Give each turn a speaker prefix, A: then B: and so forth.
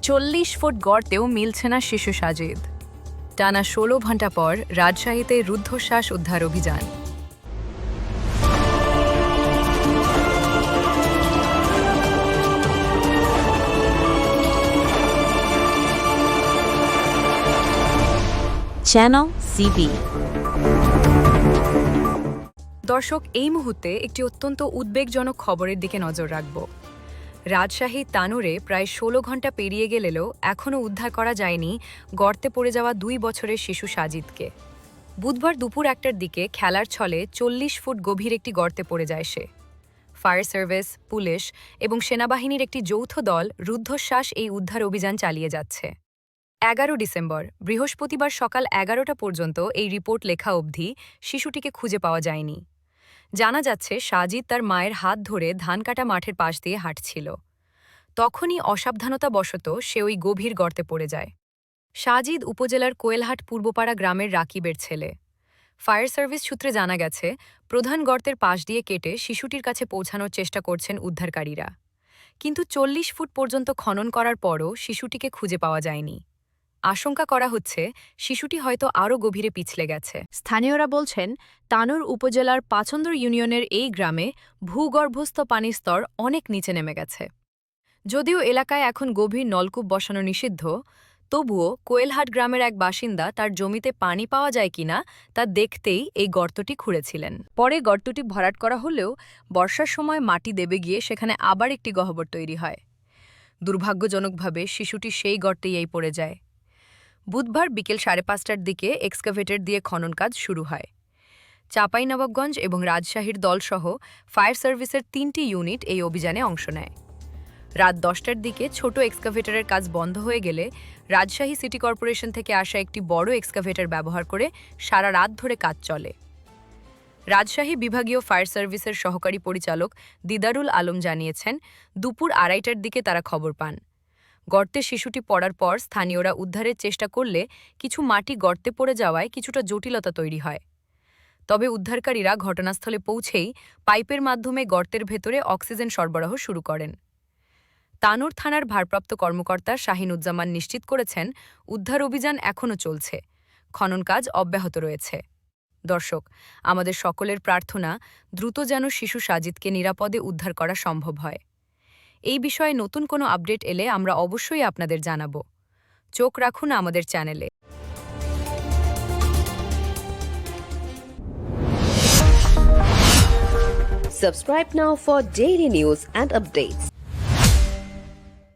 A: 40 foot গর্তেও মিলছে না শিশু সাজিদ। টানা 16 ঘণ্টা পর রাজশাহীতে রুদ্ধশ্বাস উদ্ধার অভিযান।
B: Channel CB.
A: দর্শক, এই মুহূর্তে একটি অত্যন্ত উদ্বেগজনক খবরের দিকে নজর রাখব। রাজশাহী তানোরে প্রায় 16 ঘণ্টা পেরিয়ে গেলেও এখনও উদ্ধার করা যায়নি গর্তে পড়ে যাওয়া 2 বছরের শিশু সাজিদকে। বুধবার দুপুর 1টার দিকে খেলার ছলে 40 ফুট গভীর একটি গর্তে পড়ে যায় সে। ফায়ার সার্ভিস, পুলিশ এবং সেনাবাহিনীর একটি যৌথ দল রুদ্ধশ্বাস এই উদ্ধার অভিযান চালিয়ে যাচ্ছে। 11 ডিসেম্বর বৃহস্পতিবার সকাল 11টা পর্যন্ত এই রিপোর্ট লেখা অবধি শিশুটিকে খুঁজে পাওয়া যায়নি। জানা যাচ্ছে সাজিদ তার মায়ের হাত ধরে ধান কাটা মাঠের পাশ দিয়ে হাঁটছিল। তখনই অসাবধানতাবশত সে ওই গভীর গর্তে পড়ে যায়। সাজিদ উপজেলার কোয়েলহাট পূর্বপাড়া গ্রামের রাকিবের ছেলে। ফায়ার সার্ভিস সূত্রে জানা গেছে, প্রধান গর্তের পাশ দিয়ে কেটে শিশুটির কাছে পৌঁছানোর চেষ্টা করছেন উদ্ধারকারীরা। কিন্তু 40 ফুট পর্যন্ত খনন করার পরও শিশুটিকে খুঁজে পাওয়া যায়নি। আশঙ্কা করা হচ্ছে শিশুটি হয়তো আরও গভীরে পিছলে গেছে। স্থানীয়রা বলছেন, তানোর উপজেলার পাচন্দর ইউনিয়নের এই গ্রামে ভূগর্ভস্থ পানির স্তর অনেক নিচে নেমে গেছে। যদিও এলাকায় এখন গভীর নলকূপ বসানো নিষিদ্ধ, তবুও কোয়েলহাট গ্রামের এক বাসিন্দা তার জমিতে পানি পাওয়া যায় কিনা তা দেখতেই এই গর্তটি খুঁড়েছিলেন। পরে গর্তটি ভরাট করা হলেও বর্ষার সময় মাটি দেবে গিয়ে সেখানে আবার একটি গহ্বর তৈরি হয়। দুর্ভাগ্যজনকভাবে শিশুটি সেই গর্তেই পড়ে যায়। বুধবার বিকেল 5:30টার দিকে এক্সকাভেটর দিয়ে খনন কাজ শুরু হয়। চাঁপাইনবাবগঞ্জ এবং রাজশাহীর দলসহ ফায়ার সার্ভিসের 3টি ইউনিট এই অভিযানে অংশ নেয়। রাত 10টার দিকে ছোট এক্সকাভেটরের কাজ বন্ধ হয়ে গেলে রাজশাহী সিটি কর্পোরেশন থেকে আসা একটি বড় এক্সকাভেটর ব্যবহার করে সারা রাত ধরে কাজ চলে। রাজশাহী বিভাগীয় ফায়ার সার্ভিসের সহকারী পরিচালক দিদারুল আলম জানিয়েছেন, দুপুর 2:30টার দিকে তারা খবর পান। গর্তে শিশুটি পড়ার পর স্থানীয়রা উদ্ধারের চেষ্টা করলে কিছু মাটি গর্তে পড়ে যাওয়ায় কিছুটা জটিলতা তৈরি হয়। তবে উদ্ধারকারীরা ঘটনাস্থলে পৌঁছেই পাইপের মাধ্যমে গর্তের ভেতরে অক্সিজেন সরবরাহ শুরু করেন। তানোর থানার ভারপ্রাপ্ত কর্মকর্তা শাহিনুজ্জামান নিশ্চিত করেছেন, উদ্ধার অভিযান এখনও চলছে, খনন কাজ অব্যাহত রয়েছে। দর্শক, আমাদের সকলের প্রার্থনা দ্রুত যেন শিশু সাজিদকে নিরাপদে উদ্ধার করা সম্ভব হয়। এই বিষয়ে নতুন কোনো আপডেট এলে আমরা অবশ্যই আপনাদের জানাব। চোখ রাখুন আমাদের চ্যানেলে।
B: Subscribe now for daily news and updates.